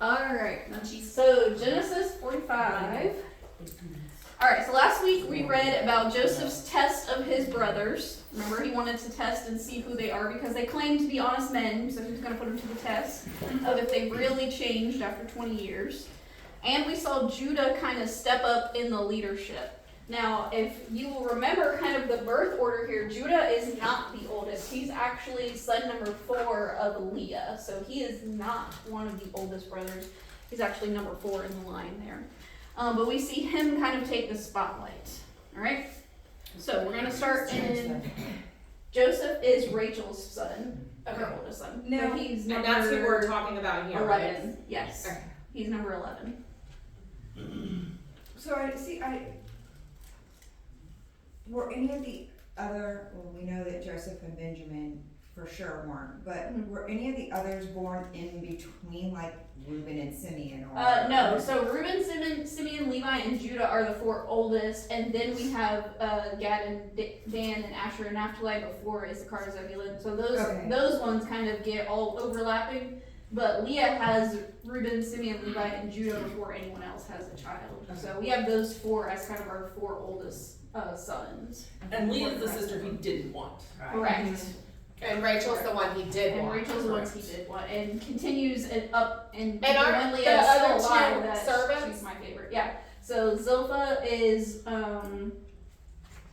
Alright, so Genesis 45. Alright, so last week we read about Joseph's test of his brothers. Remember, he wanted to test and see who they are because they claimed to be honest men, so he was going to put them to the test of if they really changed after 20 years. And we saw Judah kind of step up in the leadership. Now, if you will remember kind of the birth order here, Judah is not the oldest. He's actually son number 4 of Leah, so he is not one of the oldest brothers. He's actually number 4 in the line there. But we see him kind of take the spotlight. All right? So we're going to start in... Joseph is Rachel's son, her oldest son. No, but he's and that's who we're talking about here. 11. Right? Yes. Okay. He's number 11. So were any of the other, well, we know that Joseph and Benjamin for sure weren't, but were any of the others born in between, like Reuben and Simeon? Or No, so Reuben, Simeon, Levi, and Judah are the 4 oldest, and then we have Gad and Dan and Asher and Naphtali before Issachar and Zebulun. So those ones kind of get all overlapping, but Leah has Reuben, Simeon, Levi, and Judah before anyone else has a child. Okay. So we have those 4 as kind of our 4 oldest sons. And Leah's the sister he didn't want. Right. Correct. And Rachel's the one he did want. And Rachel's the one he did want, and continues up and aren't Leah is still alive, two that servants? she's my favorite. Yeah. So Zilpah is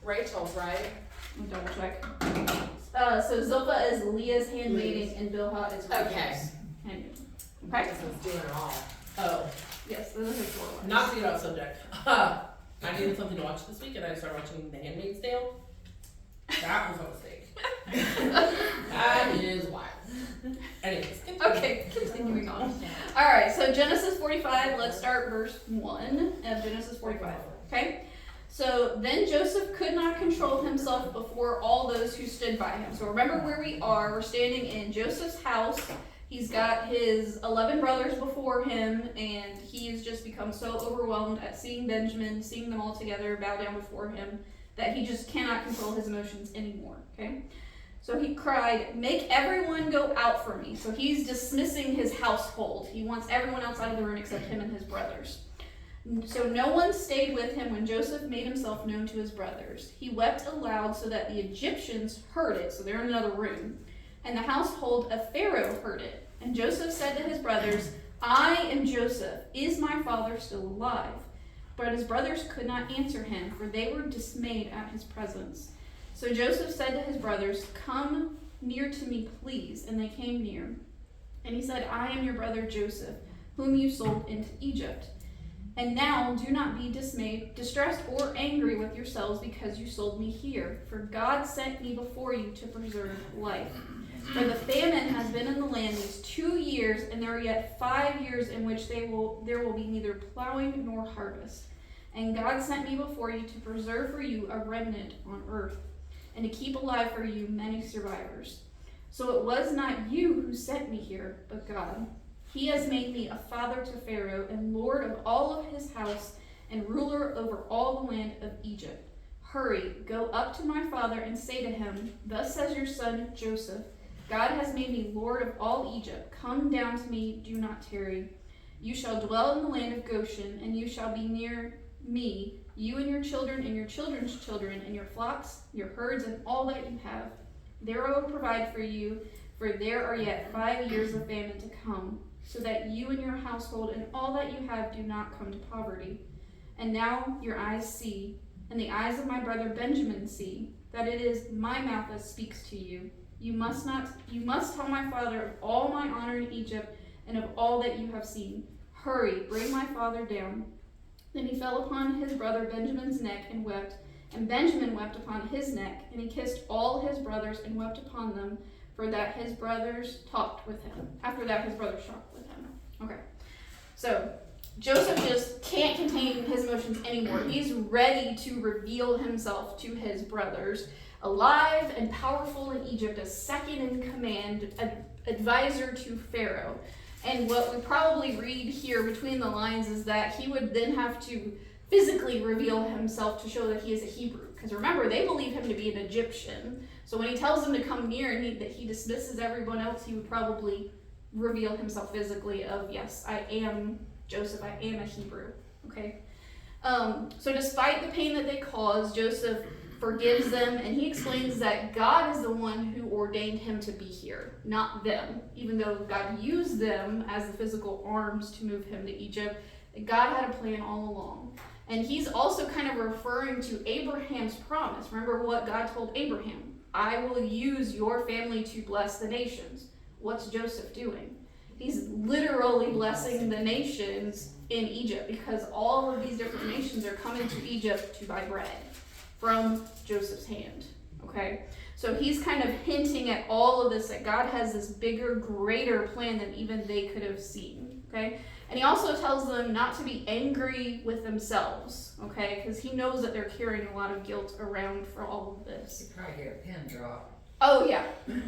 Rachel's, right? let me double check. So Zilpah is Leah's handmaiden, and Bilhah is Rachel's handmaiden. Okay. This is doing it all. Oh, Yes, those are 4 ones. not to get off subject. I needed something to watch this week, and I started watching The Handmaid's Tale. That was a mistake. That is wild. Anyways, Okay, continuing on. Alright, so Genesis 45, let's start verse 1 of Genesis 45. Okay? So then Joseph could not control himself before all those who stood by him. So remember where we are. We're standing in Joseph's house. He's got his 11 brothers before him, and he's just become so overwhelmed at seeing Benjamin, seeing them all together bow down before him, that he just cannot control his emotions anymore, okay? So he cried, "Make everyone go out for me." So he's dismissing his household. He wants everyone outside of the room except him and his brothers. So no one stayed with him when Joseph made himself known to his brothers. He wept aloud so that the Egyptians heard it. So they're in another room. And the household of Pharaoh heard it. And Joseph said to his brothers, "I am Joseph. Is my father still alive?" But his brothers could not answer him, for they were dismayed at his presence. So Joseph said to his brothers, "Come near to me, please." And they came near. And he said, "I am your brother Joseph, whom you sold into Egypt. And now do not be dismayed, distressed, or angry with yourselves because you sold me here. For God sent me before you to preserve life. For the famine has been in the land these 2 years, and there are yet 5 years in which there will be neither plowing nor harvest. And God sent me before you to preserve for you a remnant on earth, and to keep alive for you many survivors. So it was not you who sent me here, but God. He has made me a father to Pharaoh, and lord of all of his house, and ruler over all the land of Egypt. Hurry, go up to my father and say to him, 'Thus says your son Joseph, God has made me lord of all Egypt. Come down to me, do not tarry. You shall dwell in the land of Goshen, and you shall be near me, you and your children and your children's children, and your flocks, your herds, and all that you have. There I will provide for you, for there are yet 5 years of famine to come, so that you and your household and all that you have do not come to poverty. And now your eyes see, and the eyes of my brother Benjamin see, that it is my mouth that speaks to you. You must tell my father of all my honor in Egypt and of all that you have seen. Hurry, bring my father down." Then he fell upon his brother Benjamin's neck and wept, and Benjamin wept upon his neck, and he kissed all his brothers and wept upon them, for that his brothers talked with him. After that, his brothers talked with him. Okay, so Joseph just can't contain his emotions anymore. He's ready to reveal himself to his brothers, alive and powerful in Egypt, as second in command, advisor to Pharaoh. And what we probably read here between the lines is that he would then have to physically reveal himself to show that he is a Hebrew. Because remember, they believe him to be an Egyptian. So when he tells them to come near and that he dismisses everyone else, he would probably reveal himself physically of, yes, I am Joseph, I am a Hebrew, okay? So despite the pain that they caused, Joseph forgives them, and he explains that God is the one who ordained him to be here, not them. Even though God used them as the physical arms to move him to Egypt, God had a plan all along. And he's also kind of referring to Abraham's promise. Remember what God told Abraham, I will use your family to bless the nations. What's Joseph doing? He's literally blessing the nations in Egypt, because all of these different nations are coming to Egypt to buy bread from Joseph's hand, okay? So he's kind of hinting at all of this, that God has this bigger, greater plan than even they could have seen, okay? And he also tells them not to be angry with themselves, okay? Because he knows that they're carrying a lot of guilt around for all of this. You probably get a pin drop. Oh, yeah.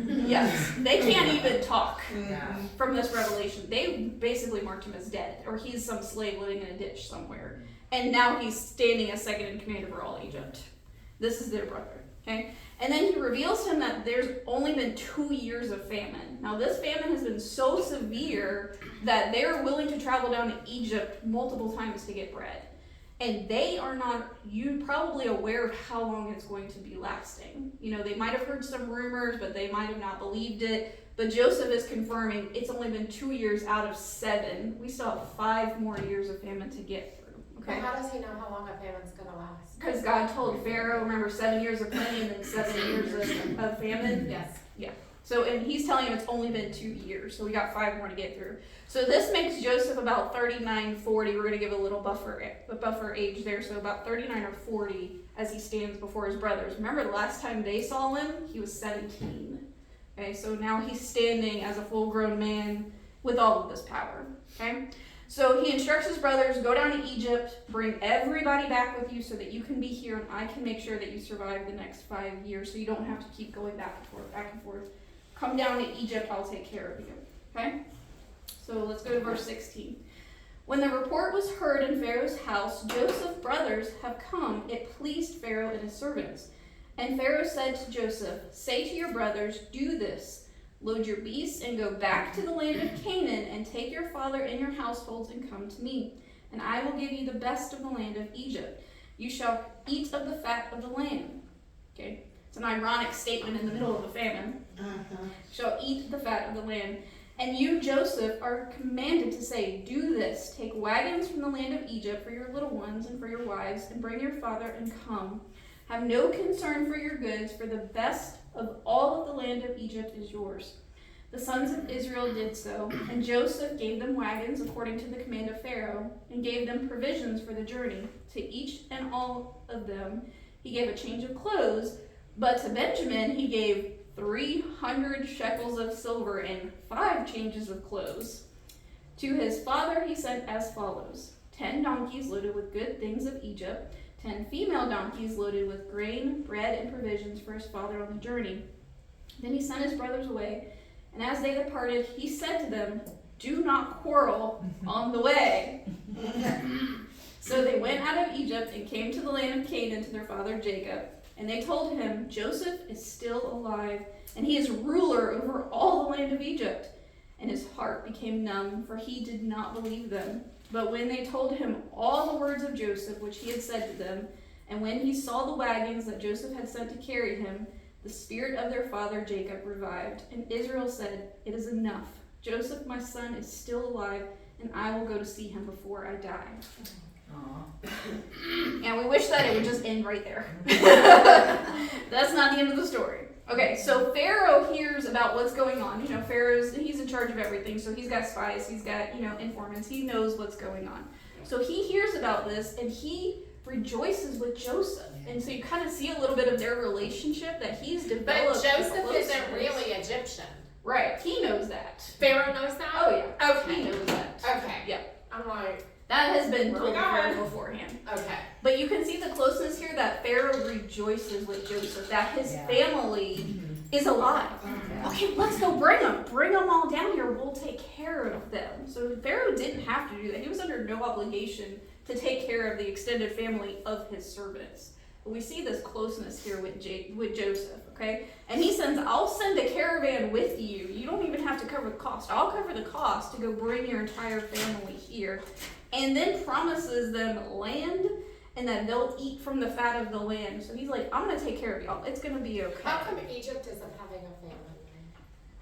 Yes. They can't even talk Yeah. from this revelation. They basically marked him as dead, or he's some slave living in a ditch somewhere. And now he's standing as second in command over all Egypt. This is their brother, okay? And then he reveals to him that there's only been 2 years of famine. Now, this famine has been so severe that they're willing to travel down to Egypt multiple times to get bread. And they are not, you probably aware of how long it's going to be lasting. You know, they might have heard some rumors, but they might have not believed it. But Joseph is confirming it's only been 2 years out of 7. We still have 5 more years of famine to get through. Okay. But how does he know how long a famine's gonna last? Because God told Pharaoh, remember, 7 years of plenty and then 7 years of famine? Yes. So, and he's telling him it's only been 2 years, so we got 5 more to get through. So this makes Joseph about 39, 40. We're going to give a little buffer age there, so about 39 or 40 as he stands before his brothers. Remember, the last time they saw him, he was 17. Okay, so now he's standing as a full-grown man with all of this power. Okay, so he instructs his brothers, go down to Egypt, bring everybody back with you so that you can be here and I can make sure that you survive the next 5 years so you don't have to keep going back and forth, back and forth. Come down to Egypt, I'll take care of you. Okay? So let's go to verse 16. When the report was heard in Pharaoh's house, Joseph's brothers have come, it pleased Pharaoh and his servants. And Pharaoh said to Joseph, say to your brothers, do this. Load your beasts and go back to the land of Canaan and take your father and your households and come to me. And I will give you the best of the land of Egypt. You shall eat of the fat of the land. Okay? It's an ironic statement in the middle of a famine. Shall eat the fat of the land. And you, Joseph, are commanded to say, do this. Take wagons from the land of Egypt for your little ones and for your wives, and bring your father and come. Have no concern for your goods, for the best of all of the land of Egypt is yours. The sons of Israel did so, and Joseph gave them wagons according to the command of Pharaoh, and gave them provisions for the journey. To each and all of them he gave a change of clothes, but to Benjamin he gave 300 shekels of silver and 5 changes of clothes. To his father he sent as follows: 10 donkeys loaded with good things of Egypt, 10 female donkeys loaded with grain, bread, and provisions for his father on the journey. Then he sent his brothers away, and as they departed, he said to them, do not quarrel on the way. So they went out of Egypt and came to the land of Canaan to their father Jacob. And they told him, Joseph is still alive, and he is ruler over all the land of Egypt. And his heart became numb, for he did not believe them. But when they told him all the words of Joseph, which he had said to them, and when he saw the wagons that Joseph had sent to carry him, the spirit of their father Jacob revived. And Israel said, it is enough. Joseph, my son, is still alive, and I will go to see him before I die. And we wish that it would just end right there. That's not the end of the story. Okay, so Pharaoh hears about what's going on. You know, he's in charge of everything, so he's got spies, he's got, informants, he knows what's going on. So he hears about this, and he rejoices with Joseph. And so you kind of see a little bit of their relationship that he's developed. But Joseph isn't really Egyptian. Right, he knows that. Pharaoh knows that? Oh yeah, Okay. he knows that. Okay. Yeah. I'm like, that has been Where we told to Pharaoh going? beforehand. okay. But you can see the closeness here that Pharaoh rejoices with Joseph, that his family is alive. Okay, let's go bring them. Bring them all down here. We'll take care of them. So Pharaoh didn't have to do that. He was under no obligation to take care of the extended family of his servants. But we see this closeness here with Joseph, okay? And he sends, I'll send a caravan with you. You don't even have to cover the cost. I'll cover the cost to go bring your entire family here. And then promises them land and that they'll eat from the fat of the land. So he's like, I'm going to take care of y'all. It's going to be okay. How come Egypt isn't having a famine?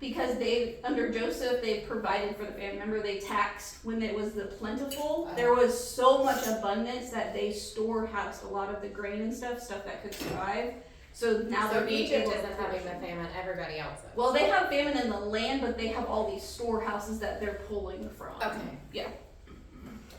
Because under Joseph, they provided for the family. Remember, they taxed when it was the plentiful. There was so much abundance that they storehoused a lot of the grain and stuff that could survive. So now So they're being Egypt able to isn't having portion. the famine, everybody else is. Well, they have famine in the land, but they have all these storehouses that they're pulling from. Okay.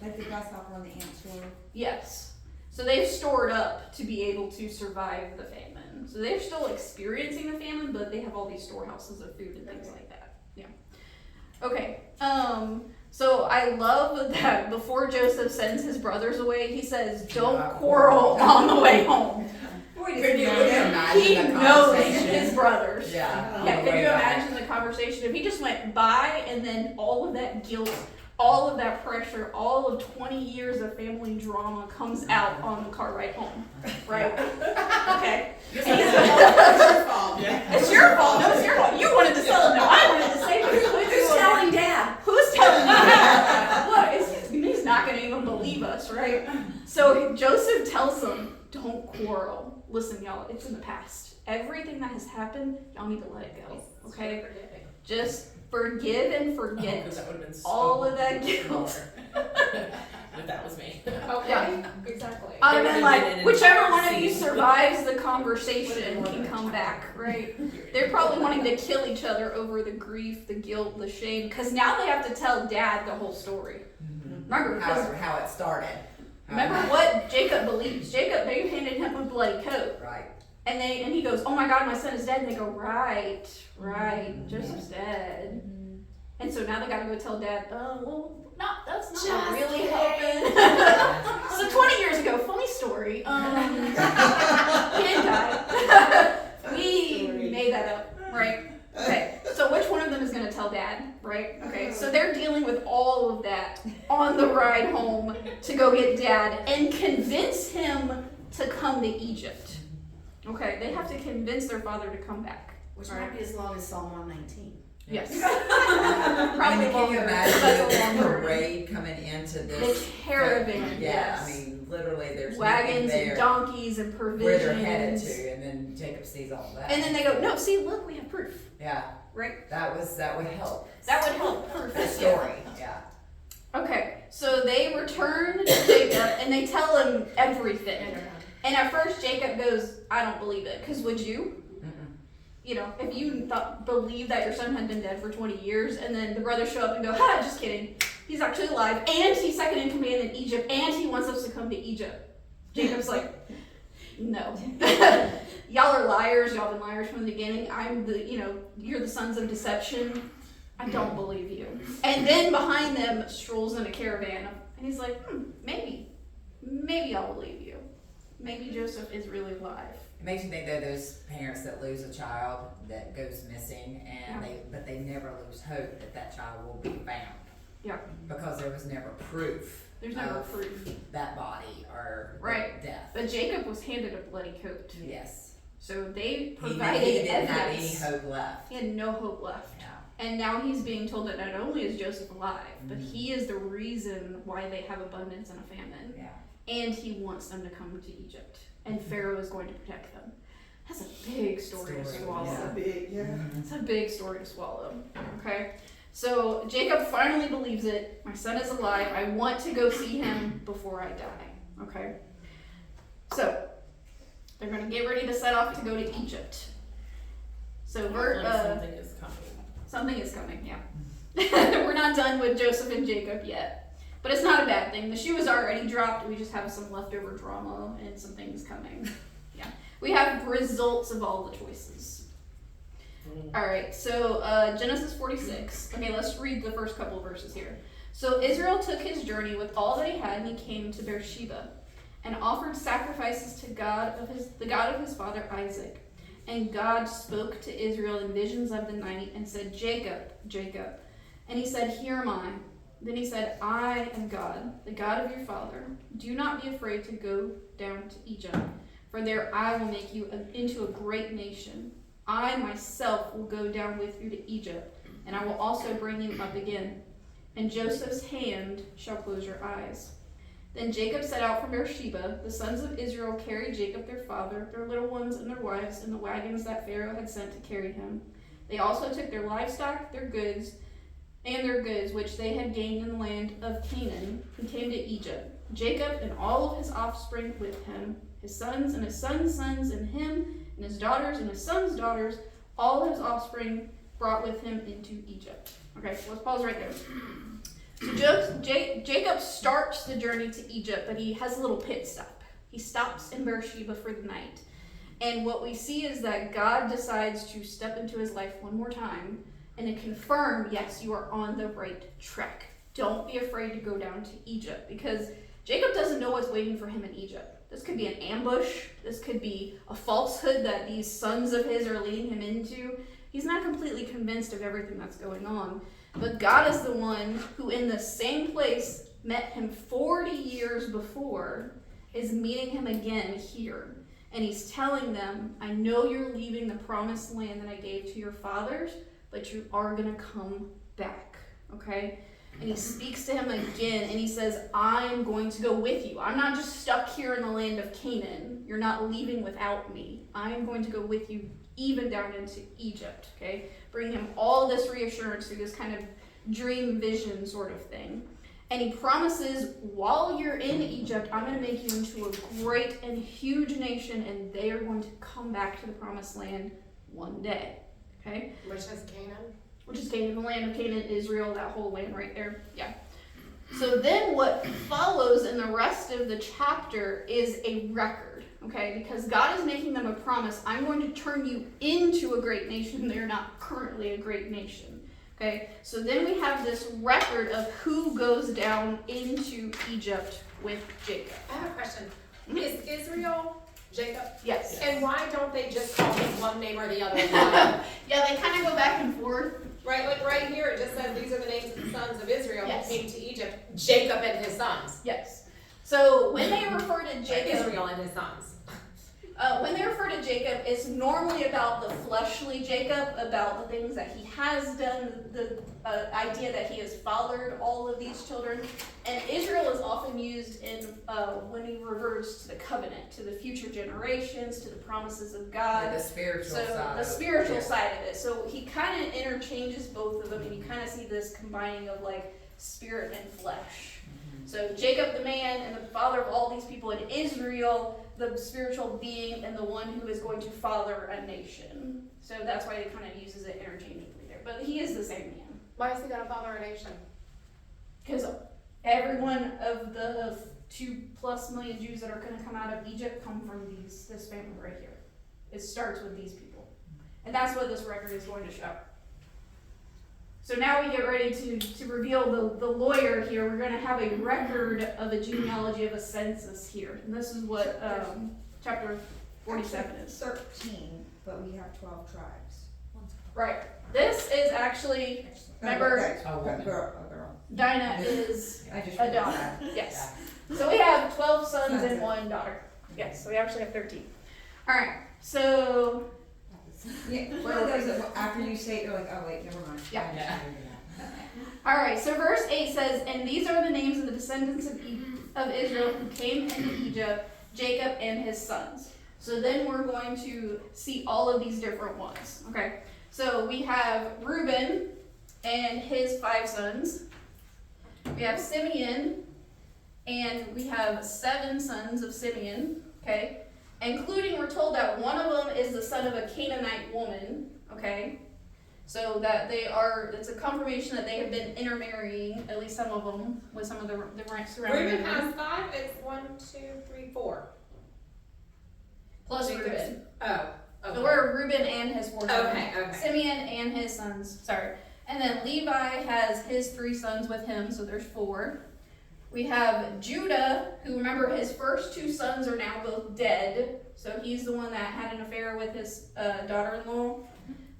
Like the grasshopper on the ant store. Yes. So they've stored up to be able to survive the famine. So they're still experiencing the famine, but they have all these storehouses of food and things like that. Yeah. Okay. So I love that before Joseph sends his brothers away, he says, "Don't quarrel on the way home." Boy, Could you imagine He the knows conversation? his brothers. Yeah. Yeah, on the could way you back. imagine the conversation if he just went by and then all of that guilt, all of that pressure, all of 20 years of family drama comes out on the car ride home, right? Okay. It's your fault. Yeah. It's your fault. No, it's your fault. You wanted to sell it. No, I wanted to save it. Who's telling Dad? Who's telling me that? Look, he's not going to even believe us, right? So Joseph tells them, don't quarrel. Listen, y'all, it's in the past. Everything that has happened, y'all need to let it go, okay? Just forgive and forget 'cause that would've been so all of that much guilt. more if that was me. Okay, Yeah. exactly. I'd have They been would've like, been in whichever an one of you scene. survives the conversation can come back, right? They're probably wanting to kill each other over the grief, the guilt, the shame, because now they have to tell Dad the whole story. Remember, because How it started. remember what Jacob believes. Jacob, they handed him a bloody coat, Right. and he goes, "Oh my God, my son is dead." And they go, "Right, Joseph's dead." And so now they got to go tell Dad, well, no, that's not what Just really kidding. happened. So 20 years ago, funny story. He didn't die. We made that up, right? Okay, so which one of them is going to tell Dad, right? Okay, so they're dealing with all of that on the ride home to go get Dad and convince him to come to Egypt. Okay, they have to convince their father to come back. Which might be as long as Psalm 119. Yes. I Probably mean, can you longer. imagine That's a the longer parade coming into The this? caravan, Yeah, yes. I mean, literally, there's nothing Wagons there and donkeys and where provisions. they're headed to, and then Jacob sees all that. And then they go, no, see, look, we have proof, Yeah, right? that would help. That would help. Proof. The story. Yeah. Okay, so they return to Jacob and they tell him everything. And at first Jacob goes, I don't believe it, because would you? You know, if you believe that your son had been dead for 20 years, and then the brothers show up and go, ha, just kidding. He's actually alive, and he's second in command in Egypt, and he wants us to come to Egypt. Jacob's like, no. Y'all are liars. Y'all been liars from the beginning. You're the sons of deception. I don't believe you. And then behind them strolls in a caravan, and he's like, maybe I'll believe you. Maybe Joseph is really alive. It makes me think though those parents that lose a child that goes missing, and they never lose hope that child will be found. Yeah. Because there was never proof. There's never of proof. that body or Right. death. But Jacob was handed a bloody coat. Yes. So they He provided didn't have any evidence. hope left. He had no hope left. Yeah. And now he's being told that not only is Joseph alive, but he is the reason why they have abundance and a famine. Yeah. And he wants them to come to Egypt. And Pharaoh is going to protect them. That's a big story to swallow. Yeah. It's a big story to swallow. Okay? So Jacob finally believes it. My son is alive. I want to go see him before I die. Okay? So they're going to get ready to set off to go to Egypt. So Something is coming. something is coming, yeah. We're not done with Joseph and Jacob yet. But it's not a bad thing. The shoe is already dropped. We just have some leftover drama and some things coming. Yeah. We have results of all the choices. Alright, so Genesis 46. Okay, let's read the first couple of verses here. So Israel took his journey with all that he had, and he came to Beersheba, and offered sacrifices to the God of his father Isaac. And God spoke to Israel in visions of the night, and said, Jacob, Jacob. And he said, Here am I. Then he said, I am God, the God of your father. Do not be afraid to go down to Egypt, for there I will make you into a great nation. I myself will go down with you to Egypt, and I will also bring you up again. And Joseph's hand shall close your eyes. Then Jacob set out from Beersheba. The sons of Israel carried Jacob their father, their little ones and their wives, in the wagons that Pharaoh had sent to carry him. They also took their livestock, their goods, which they had gained in the land of Canaan, and came to Egypt. Jacob and all of his offspring with him, his sons and his sons' sons, and him and his daughters and his sons' daughters, all his offspring brought with him into Egypt. Okay, so let's pause right there. So Jacob starts the journey to Egypt, but he has a little pit stop. He stops in Beersheba for the night. And what we see is that God decides to step into his life one more time and to confirm, yes, you are on the right track. Don't be afraid to go down to Egypt, because Jacob doesn't know what's waiting for him in Egypt. This could be an ambush. This could be a falsehood that these sons of his are leading him into. He's not completely convinced of everything that's going on. But God is the one who, in the same place, met him 40 years before, is meeting him again here. And he's telling them, I know you're leaving the promised land that I gave to your fathers, but you are going to come back, okay? And he speaks to him again, and he says, I'm going to go with you. I'm not just stuck here in the land of Canaan. You're not leaving without me. I'm going to go with you even down into Egypt, okay? Bring him all this reassurance through this kind of dream vision sort of thing. And he promises, while you're in Egypt, I'm going to make you into a great and huge nation, and they are going to come back to the promised land one day, okay? Which is Canaan? Which is Canaan, the land of Canaan, Israel, that whole land right there, yeah. So then what follows in the rest of the chapter is a record, okay? Because God is making them a promise. I'm going to turn you into a great nation. They're not currently a great nation. Okay, so then we have this record of who goes down into Egypt with Jacob. I have a question. Is Israel Jacob? Yes. And why don't they just call him one name or the other? Yeah, they kind of go back and forth. Right, like right here it just says these are the names of the sons of Israel Yes. who came to Egypt. Jacob and his sons. Yes. So when they refer to Jacob, Israel and his sons. when they refer to Jacob, it's normally about the fleshly Jacob, about the things that he has done, the idea that he has fathered all of these children. And Israel is often used in when he refers to the covenant, to the future generations, to the promises of God. Like the spiritual So side. the spiritual side of it. So he kind of interchanges both of them, and you kind of see this combining of like spirit and flesh. So Jacob the man and the father of all these people, and Israel the spiritual being and the one who is going to father a nation. So that's why he kind of uses it interchangeably there. But he is the same man. Why is he gonna father a nation? Because every one of the 2+ million Jews that are going to come out of Egypt come from this family right here. It starts with these people. And that's what this record is going to show. So now we get ready to reveal the lawyer here. We're going to have a record of a genealogy of a census here. And this is what chapter 47 is. 13, but we have 12 tribes. Right. This is actually, remember, A girl. Dinah is I just a daughter. Yes. So we have 12 sons and 1 daughter. Yes, so we actually have 13. All right, so Yeah, one of those that after you say it, you're like, oh wait, never mind. Yeah. All right, so verse 8 says, and these are the names of the descendants of Israel who came into Egypt, Jacob and his sons. So then we're going to see all of these different ones. Okay, so we have Reuben and his 5 sons. We have Simeon, and we have 7 sons of Simeon. Okay, including, we're told that one of them is the son of a Canaanite woman. Okay. So that it's a confirmation that they have been intermarrying, at least some of them, with some of the surrounding Reuben women. has 5, it's 1, 2, 3, 4. Plus Jacob's- Reuben. Oh, okay. So we're Reuben and his 4 sons. Okay. Simeon and his sons, sorry. And then Levi has his 3 sons with him, so there's 4. We have Judah, who, remember, his first 2 sons are now both dead. So he's the one that had an affair with his daughter-in-law.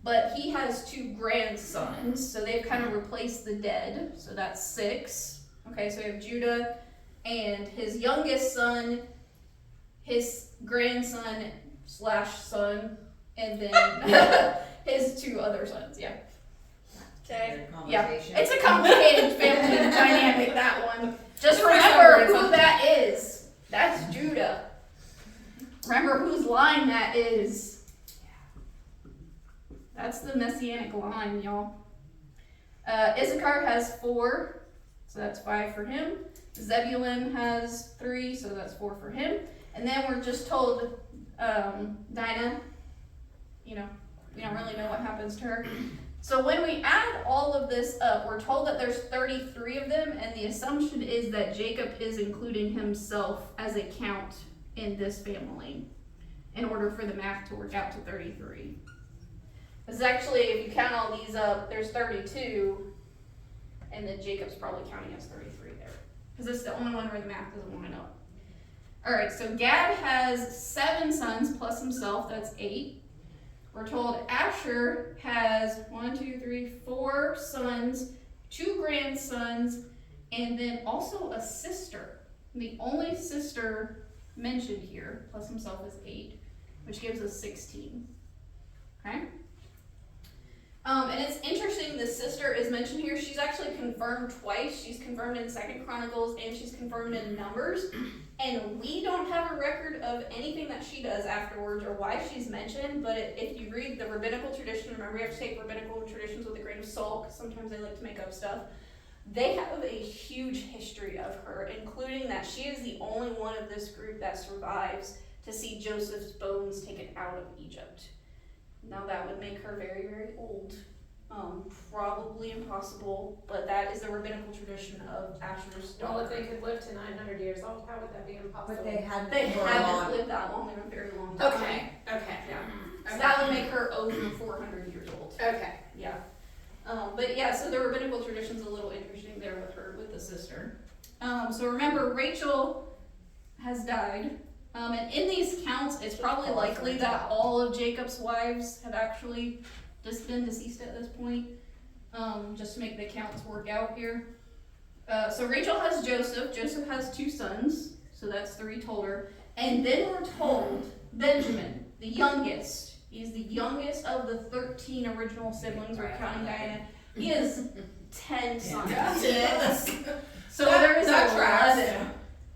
But he has 2 grandsons, so they've kind of replaced the dead. So that's 6. Okay, so we have Judah, and his youngest son his grandson slash son, and then his 2 other sons. Yeah. Okay. Yeah. Conversation. It's a complicated family dynamic, that one. Just remember who that is. That's Judah. Remember whose line that is. That's the messianic line, y'all. Issachar has 4, so that's 5 for him. Zebulun has 3, so that's 4 for him. And then we're just told Dinah, you know, we don't really know what happens to her. So when we add all of this up, we're told that there's 33 of them, and the assumption is that Jacob is including himself as a count in this family in order for the math to work out to 33. Because actually, if you count all these up, there's 32, and then Jacob's probably counting as 33 there. Because it's the only one where the math doesn't line up. Alright, so Gad has 7 sons plus himself, that's 8. We're told Asher has 4 sons, 2 grandsons, and then also a sister. The only sister mentioned here, plus himself, is 8, which gives us 16. Okay? And it's interesting, the sister is mentioned here. She's actually confirmed twice. She's confirmed in 2 Chronicles and she's confirmed in Numbers. And we don't have a record of anything that she does afterwards or why she's mentioned. But if you read the rabbinical tradition, remember you have to take rabbinical traditions with a grain of salt, because sometimes they like to make up stuff. They have a huge history of her, including that she is the only one of this group that survives to see Joseph's bones taken out of Egypt. Now that would make her very, very old. Probably impossible, but that is the rabbinical tradition of Asher's daughter. Well, if they could live to 900 years old, how would that be impossible? But they hadn't. They for a haven't long- lived that long in a very long time. Okay. Yeah. So that would make her over 400 years old. Okay. Yeah. But yeah, so the rabbinical tradition's a little interesting there with her, with the sister. So remember, Rachel has died. And in these counts, it's probably likely that all of Jacob's wives have actually just been deceased at this point, just to make the counts work out here. So Rachel has Joseph. Joseph has 2 sons, so that's 3 total. And then we're told Benjamin, the youngest, he's the youngest of the 13 original siblings, we're counting Diana. He has 10 sons. Yes. So there is that 11. tracks.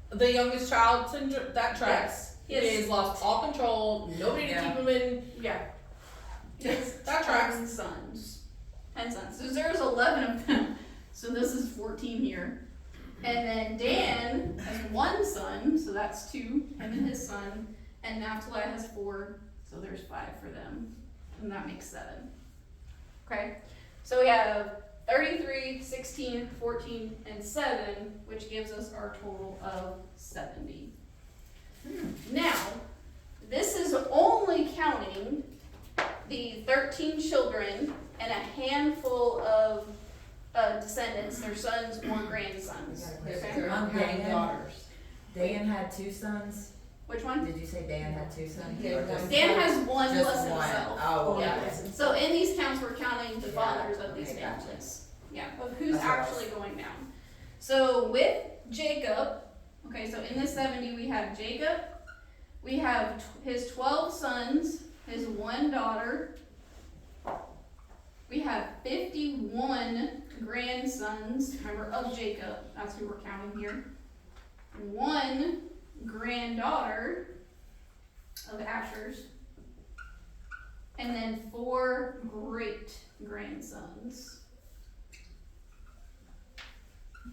The youngest child, that tracks. Yes. He has lost all control. Nobody to keep him in. Yeah. That tracks. 10 sons. 10 sons. So there's 11 of them. So this is 14 here. And then Dan has 1 son, so that's 2, him and his son. And Naphtali has 4, so there's 5 for them. And that makes 7. Okay? So we have 33, 16, 14, and 7, which gives us our total of 70. Now, this is only counting the 13 children and a handful of descendants, their sons or grandsons. Okay? Dan had 2 sons. Which one? Did you say Dan had 2 sons? Yeah, Or just- Dan has 1 just plus one. himself. Oh, Yeah. okay. So in these counts, we're counting the Yeah, fathers of these okay, gotcha. families. Yeah, of who's That's what I actually going down. So with Jacob, okay, so in this 70 we have Jacob, we have his 12 sons, his 1 daughter, we have 51 grandsons, remember, of Jacob, that's who we're counting here, 1 granddaughter of Asher's, and then 4 great grandsons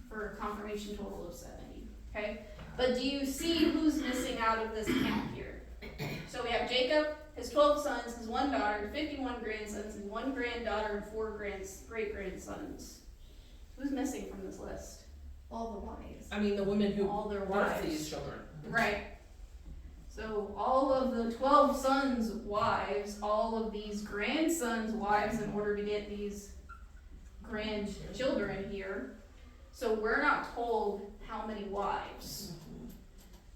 for a confirmation total of 70. Okay? But do you see who's missing out of this count here? So we have Jacob, his 12 sons, his 1 daughter, 51 grandsons, and 1 granddaughter, and 4 great grandsons. Who's missing from this list? All the wives. I mean, the women who All their birthed wives. these children. Right. So all of the 12 sons' wives, all of these grandsons' wives, in order to get these grandchildren here. So we're not told how many wives.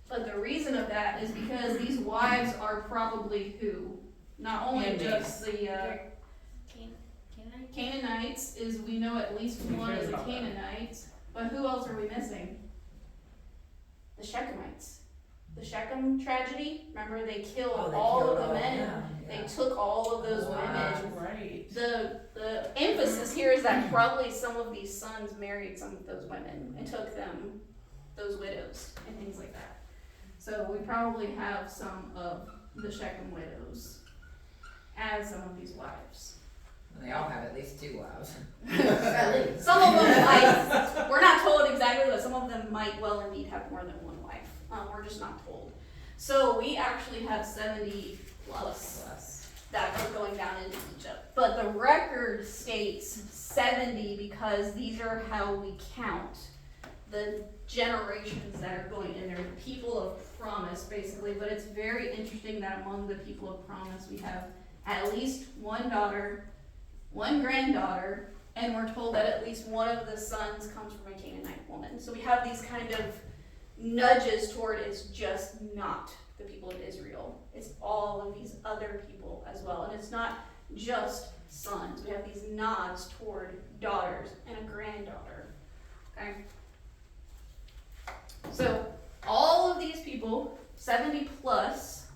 But the reason of that is because these wives are probably who? Not only just the Canaanites, is we know at least one is a Canaanite, but who else are we missing? The Shechemites. the Shechem tragedy. Remember, they killed Oh, they all killed of the all men. them, yeah. They took all of those Wow. women. Right. The emphasis here is that probably some of these sons married some of those women and took them, those widows and things like that. So we probably have some of the Shechem widows as some of these wives. They all have at least 2 wives. Some of them might, we're not told exactly, but some of them might well indeed have more than one wife. We're just not told. So we actually have 70 plus that are going down into Egypt. But the record states 70 because these are how we count the generations that are going in there, the people of promise basically. But it's very interesting that among the people of promise we have at least one daughter, one granddaughter, and we're told that at least one of the sons comes from a Canaanite woman. So we have these kind of nudges toward it's just not the people of Israel. It's all of these other people as well. And it's not just sons. We have these nods toward daughters and a granddaughter. Okay? So all of these people, 70 plus,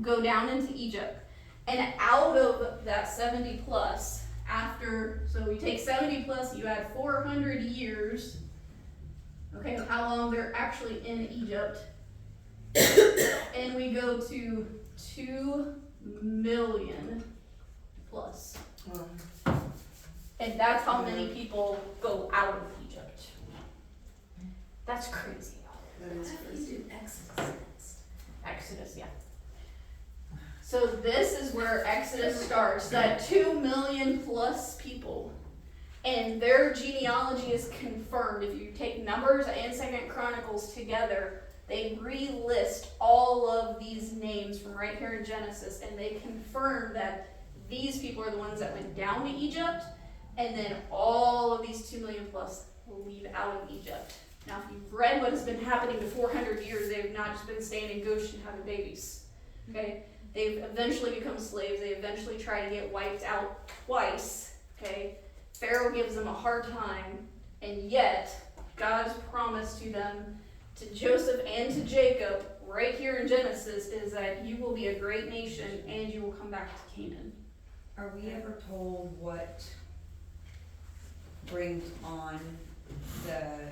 go down into Egypt. And out of that 70 plus, so we take 70 plus, you add 400 years, okay, of how long they're actually in Egypt, and we go to 2 million plus. And that's how many people go out of Egypt. That's crazy. That is crazy. Exodus. Exodus, yeah. So this is where Exodus starts, that 2 million plus people. And their genealogy is confirmed. If you take Numbers and 2nd Chronicles together, they relist all of these names from right here in Genesis, and they confirm that these people are the ones that went down to Egypt, and then all of these 2 million plus leave out of Egypt. Now, if you've read what has been happening for 400 years, they've not just been staying in Goshen having babies. Okay? They've eventually become slaves. They eventually try to get wiped out twice. Okay? Pharaoh gives them a hard time, and yet God's promise to them, to Joseph and to Jacob, right here in Genesis, is that you will be a great nation and you will come back to Canaan. Are we ever told what brings on the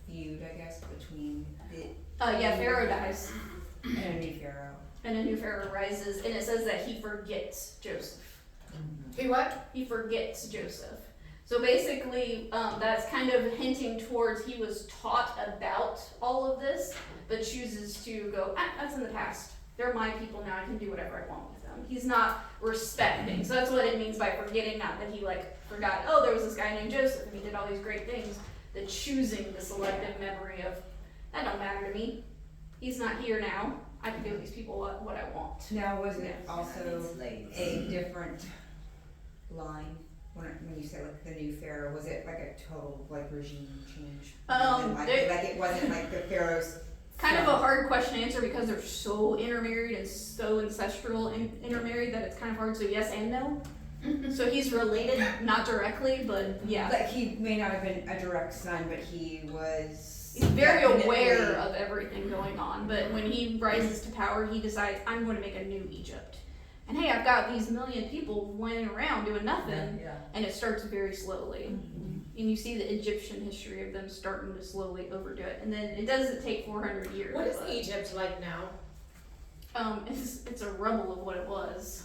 feud, I guess, between the Yeah, Pharaoh dies, and a new pharaoh? and a new Pharaoh rises, and it says that he forgets Joseph. He what? He forgets Joseph. So basically, that's kind of hinting towards he was taught about all of this, but chooses to go, that's in the past. They're my people now, I can do whatever I want with them. He's not respecting. So that's what it means by forgetting, not that he forgot, oh, there was this guy named Joseph and he did all these great things. The choosing the selective memory of, that don't matter to me. He's not here now. I can give these people what I want. Now, was it also Slaves. a different line when you said like the new pharaoh? Was it like a total like regime change? Like it wasn't like the pharaohs. Kind of a hard question to answer because they're so intermarried and so ancestral intermarried that it's kind of hard. So yes and no. So he's related, not directly, but yeah. Like he may not have been a direct son, but he was. He's very definitely aware of everything going on. But when he rises to power, he decides, I'm going to make a new Egypt. And hey, I've got these million people running around doing nothing. Yeah. And it starts very slowly. And you see the Egyptian history of them starting to slowly overdo it. And then it doesn't take 400 years. What is but, Egypt like now? it's a rubble of what it was.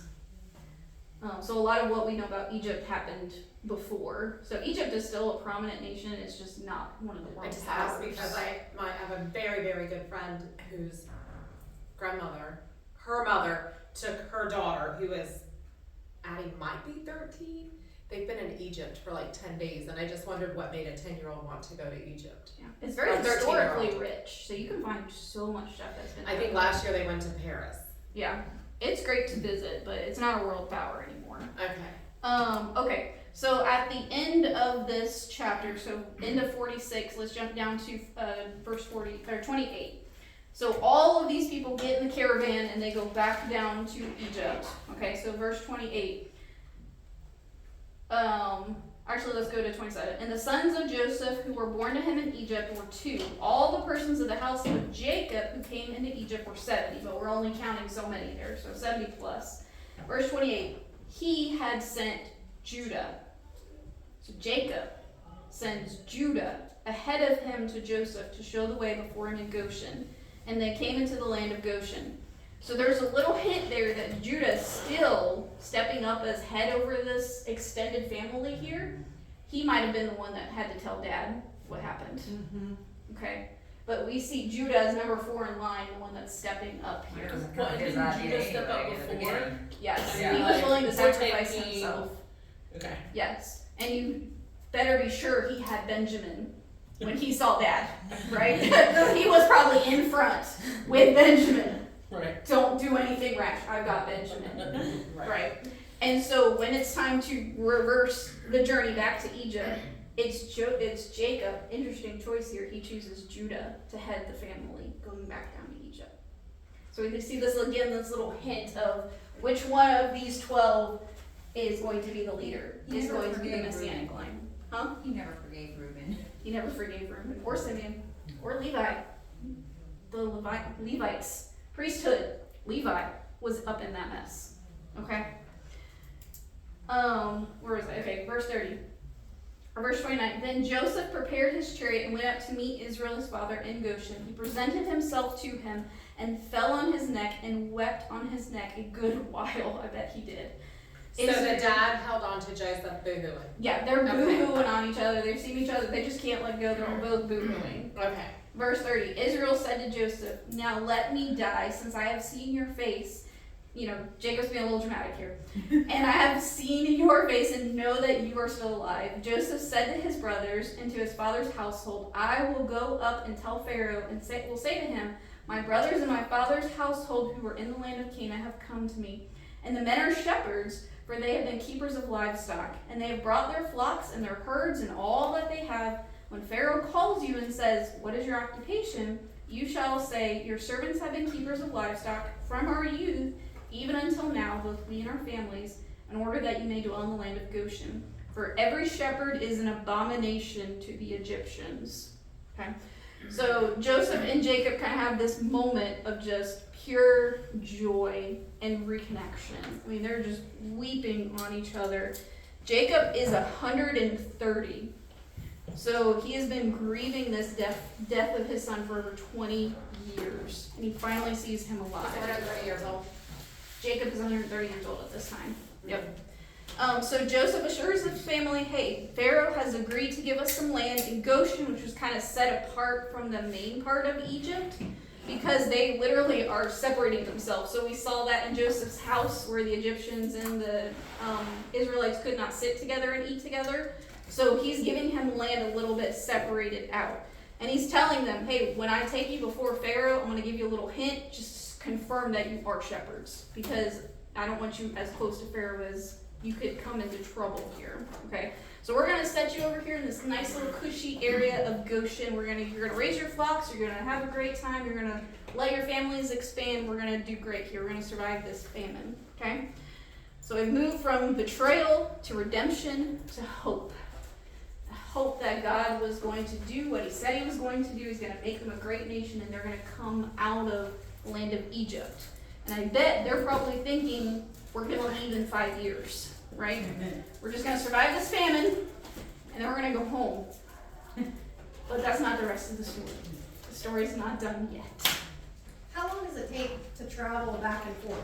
So a lot of what we know about Egypt happened before. So Egypt is still a prominent nation. It's just not one of the I world just powers. asked because I have a very, very good friend whose grandmother, her mother, took her daughter, who is, Addie might be 13. They've been in Egypt for like 10 days, and I just wondered what made a 10-year-old want to go to Egypt. Yeah. It's very Or 13-year-old. historically rich, so you can find so much stuff that's been I think last year they went to Paris. Yeah, it's great to visit, but it's not a world power anymore. Okay. Okay, so at the end of this chapter, so end of 46, let's jump down to verse 28. So all of these people get in the caravan and they go back down to Egypt. Okay, so verse 28. Actually, let's go to 27. And the sons of Joseph who were born to him in Egypt were 2. All the persons of the house of Jacob who came into Egypt were 70, but we're only counting so many there, so 70 plus. Verse 28, he had sent Judah. So Jacob sends Judah ahead of him to Joseph to show the way before him in Goshen. And they came into the land of Goshen. So there's a little hint there that Judah is still stepping up as head over this extended family here. He might have been the one that had to tell Dad what happened. Okay? But we see Judah as number 4 in line, the one that's stepping up here. It was kind What, of his didn't idea Judah step up anyway at the before? beginning. Yes, Yeah. he was willing to Before sacrifice taking- himself. Okay. Yes, and you better be sure he had Benjamin when he saw Dad, right? He was probably in front with Benjamin. Right. Don't do anything rash. I've got Benjamin. Right. And so when it's time to reverse the journey back to Egypt, it's Jacob. Interesting choice here. He chooses Judah to head the family going back down to Egypt. So we can see this again, this little hint of which one of these 12 is going to be the leader, He is never going to be the forgave messianic Reuben. line. Huh? He never forgave Reuben. He never forgave Reuben or Simeon or Levi. The Levites, priesthood, Levi was up in that mess. Okay. Where is it? Okay, verse 30. Or verse 29. Then Joseph prepared his chariot and went up to meet Israel his father in Goshen. He presented himself to him and fell on his neck and wept on his neck a good while. I bet he did. So the dad held on to Joseph boo-hooing. Yeah, they're Okay. boo-hooing on each other. They've seen each other. They just can't let go. They're both boo-hooing. Okay. Verse 30, Israel said to Joseph, now let me die, since I have seen your face. You know, Jacob's being a little dramatic here. And I have seen your face and know that you are still alive. Joseph said to his brothers and to his father's household, I will go up and tell Pharaoh and will say to him, my brothers and my father's household who are in the land of Canaan have come to me. And the men are shepherds, for they have been keepers of livestock. And they have brought their flocks and their herds and all that they have. When Pharaoh calls you and says, what is your occupation? You shall say, your servants have been keepers of livestock from our youth, even until now, both we and our families, in order that you may dwell in the land of Goshen. For every shepherd is an abomination to the Egyptians. Okay? So Joseph and Jacob kind of have this moment of just pure joy and reconnection. I mean, they're just weeping on each other. Jacob is 130. So he has been grieving this death of his son for over 20 years. And he finally sees him He's alive. 130 years old. Jacob is 130 years old at this time. Yep. So Joseph assures his family, hey, Pharaoh has agreed to give us some land in Goshen, which was kind of set apart from the main part of Egypt, because they literally are separating themselves. So we saw that in Joseph's house, where the Egyptians and the Israelites could not sit together and eat together. So he's giving him land a little bit separated out. And he's telling them, hey, when I take you before Pharaoh, I'm going to give you a little hint. Just confirm that you are shepherds, because I don't want you as close to Pharaoh as you could come into trouble here. Okay, so we're gonna set you over here in this nice little cushy area of Goshen. You're gonna raise your flocks. You're gonna have a great time. You're gonna let your families expand. We're gonna do great here. We're gonna survive this famine. Okay, so we've moved from betrayal to redemption to hope. Hope that God was going to do what he said he was going to do. He's going to make them a great nation, and they're going to come out of the land of Egypt. And I bet they're probably thinking, we're going to leave in 5 years, right? We're just going to survive this famine, and then we're going to go home. But that's not the rest of the story. The story's not done yet. How long does it take to travel back and forth?